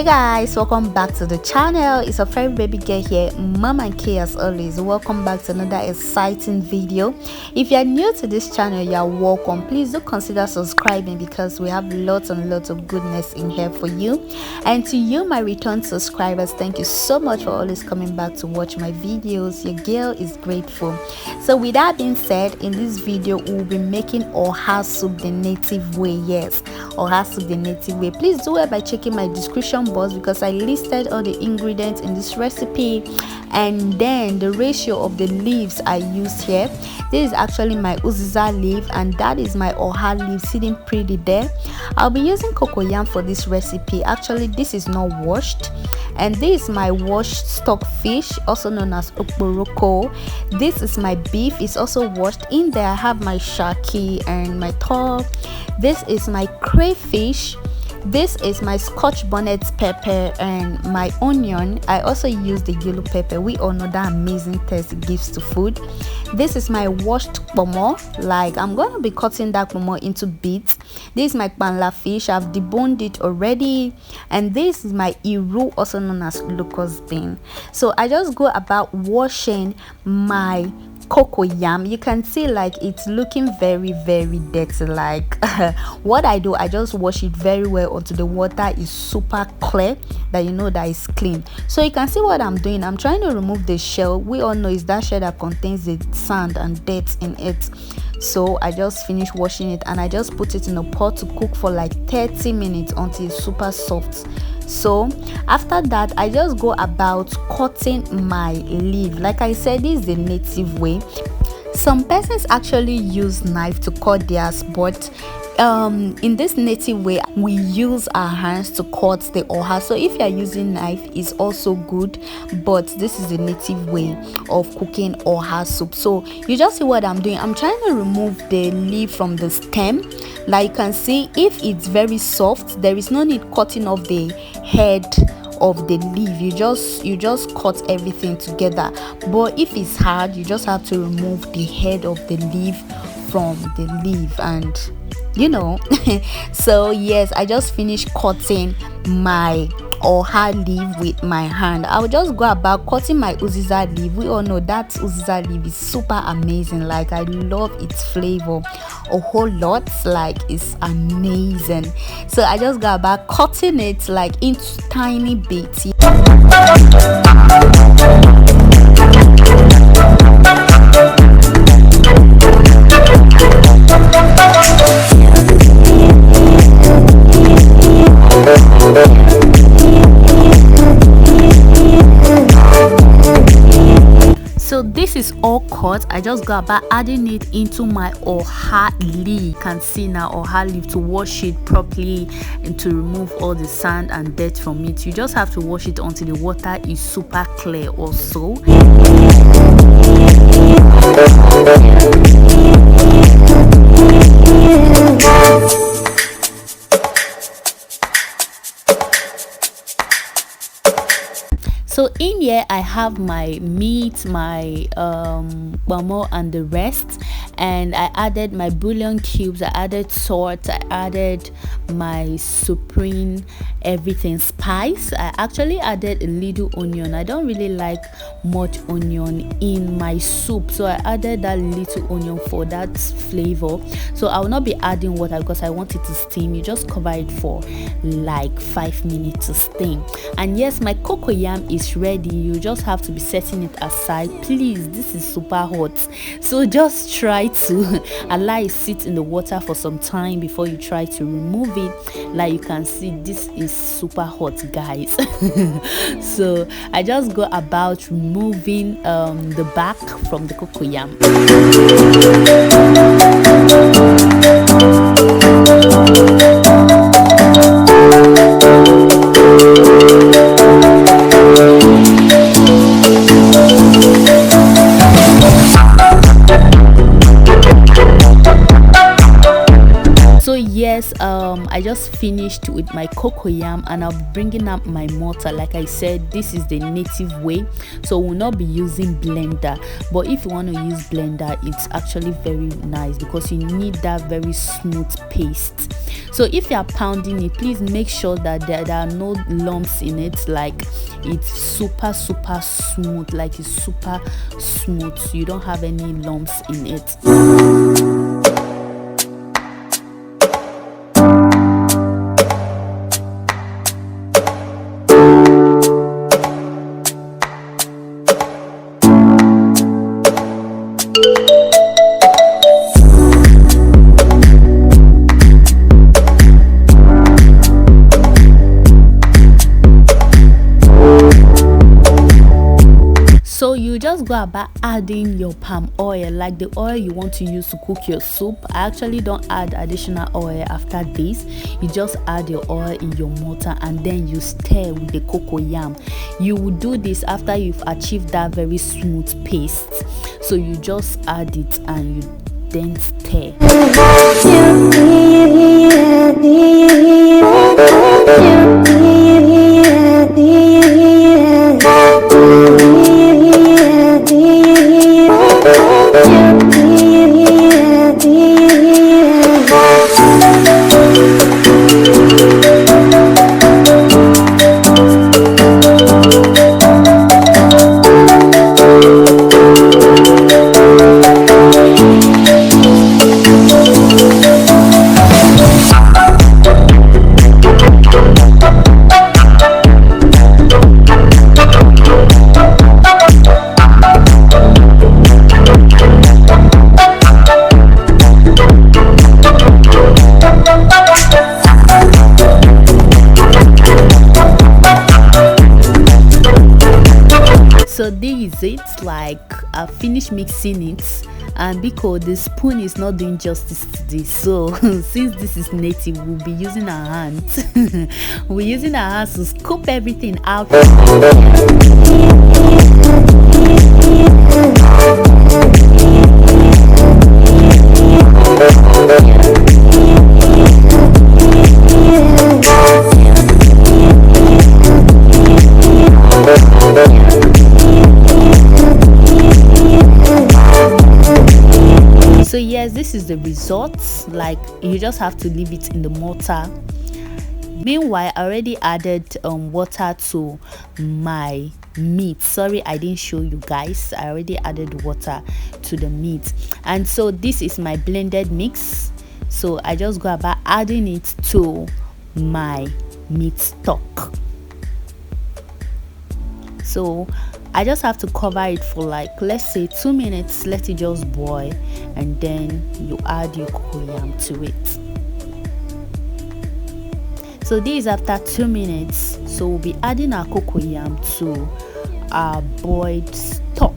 Guys, welcome back to the channel. It's a fairy baby girl here, Mama K, as always. Welcome back to another exciting video. If you are new to this channel, you are welcome. Please do consider subscribing because we have lots and lots of goodness in here for you. And to you, my return subscribers, thank you so much for always coming back to watch my videos. Your girl is grateful. So with that being said, in this video we'll be making oha soup the native way. Yes, oha soup the native way. Please do it by checking my description box because I listed all the ingredients in this recipe and then the ratio of the leaves I used here. This is actually my Uziza leaf and that is my Oha leaf sitting pretty there. I'll be using cocoyam for this recipe. Actually, this is not washed, and this is my washed stockfish, also known as okporoko. This is my beef, it's also washed. In there I have my shaki and my top. This is my crayfish. This is my scotch bonnet pepper and my onion. I also use the yellow pepper. We all know that amazing taste it gives to food. This is my washed Ponmo. Like, I'm going to be cutting that Ponmo into bits. This is my Panla fish. I've deboned it already. And this is my iru, also known as Locust Bean. So I just go about washing my cocoyam. You can see like it's looking very dirty. Like what I do, I just wash it very well until the water is super clear, that you know that is clean. So you can see what I'm doing. I'm trying to remove the shell. We all know it's that shell that contains the sand and dirt in it. So I just finished washing it and I just put it in a pot to cook for like 30 minutes until it's super soft. So after that, I just go about cutting my leaf. Like I said, this is the native way. Some persons actually use knife to cut theirs, but in this native way we use our hands to cut the oha. So if you are using knife, is also good, but this is the native way of cooking oha soup. So you just see what I'm doing. I'm trying to remove the leaf from the stem. Like you can see, if it's very soft, there is no need cutting off the head of the leaf. You just cut everything together. But if it's hard, you just have to remove the head of the leaf from the leaf, and you know. So yes, I just finished cutting my oha leaf with my hand. I'll just go about cutting my Uziza leaf. We all know that Uziza leaf is super amazing. Like, I love its flavor a whole lot. Like, it's amazing. So I just go about cutting it like into tiny bits. So this is all cut. I just go about adding it into my oha leaf. You can see now oha leaf, to wash it properly and to remove all the sand and dirt from it. You just have to wash it until the water is super clear also. So in here I have my meat, my Ponmo and the rest, and I added my bouillon cubes, I added salt, I added my supreme everything spice. I actually added a little onion. I don't really like much onion in my soup, so I added that little onion for that flavor. So I will not be adding water because I want it to steam. You just cover it for like 5 minutes to steam. And yes, my cocoyam is ready. You just have to be setting it aside. Please, this is super hot, so just try to allow it sit in the water for some time before you try to remove it. Like you can see, this is super hot, guys. So I just go about removing the back from the cocoyam. yes, I just finished with my cocoyam, and I'll be bringing up my mortar. Like I said, this is the native way, so we'll not be using blender, but if you want to use blender, it's actually very nice because you need that very smooth paste. So if you are pounding it, please make sure that there are no lumps in it, like it's super smooth, like it's super smooth, so you don't have any lumps in it. So you just go about adding your palm oil, like the oil you want to use to cook your soup. I actually don't add additional oil after this. You just add your oil in your mortar and then you stir with the cocoyam. You will do this after you've achieved that very smooth paste. So you just add it and you then stir. So this is it, like I finished mixing it, and because the spoon is not doing justice to this, so since this is native, we'll be using our hands. We're using our hands to scoop everything out. So yes, this is the result. Like you just have to leave it in the mortar. Meanwhile, I already added water to my meat. Sorry, I didn't show you guys. I already added water to the meat, and so this is my blended mix. So I just go about adding it to my meat stock. So I just have to cover it for like, let's say 2 minutes, let it just boil, and then you add your cocoyam to it. So this is after 2 minutes, so we'll be adding our cocoyam to our boiled stock.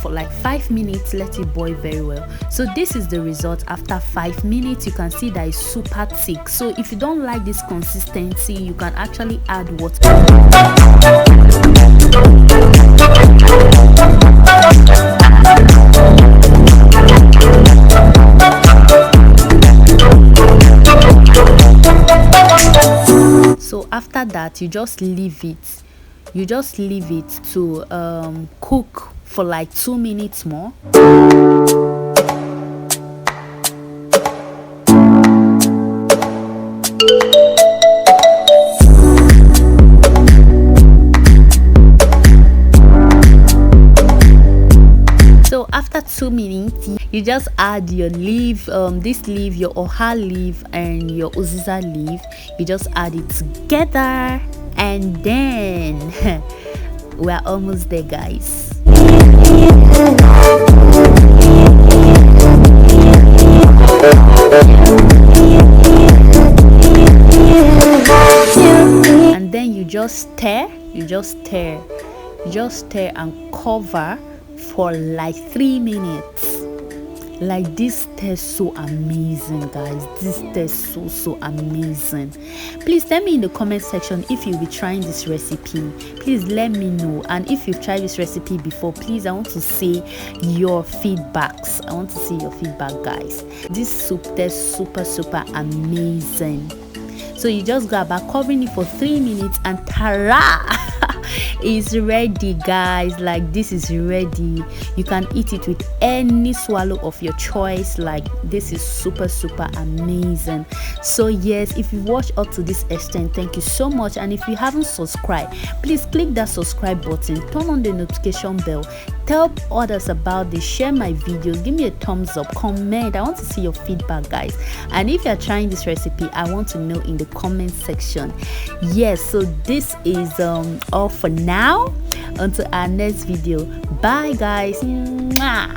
For like 5 minutes, let it boil very well. So this is the result after 5 minutes. You can see that it's super thick. So if you don't like this consistency, you can actually add water. So after that, you just leave it to cook for like 2 minutes more. So after 2 minutes, you just add your leaf, this leaf, your Oha leaf and your Uziza leaf. You just add it together And then we're almost there, guys. And then you just stir and cover for like 3 minutes. Like, this tastes so amazing, guys. This tastes so amazing. Please tell me in the comment section if you'll be trying this recipe. Please let me know. And if you've tried this recipe before, please, I want to see your feedbacks. I want to see your feedback, guys. This soup tastes super amazing. So you just go about covering it for 3 minutes and ta-ra! It's ready, guys. Like, this is ready. You can eat it with any swallow of your choice. Like, this is super amazing. So yes, if you watched up to this extent, thank you so much. And if you haven't subscribed, please click that subscribe button, turn on the notification bell, tell others about this, share my videos, give me a thumbs up, comment. I want to see your feedback, guys. And if you're trying this recipe, I want to know in the comment section. Yes, so this is all for now. Until our next video, bye, guys. Mwah.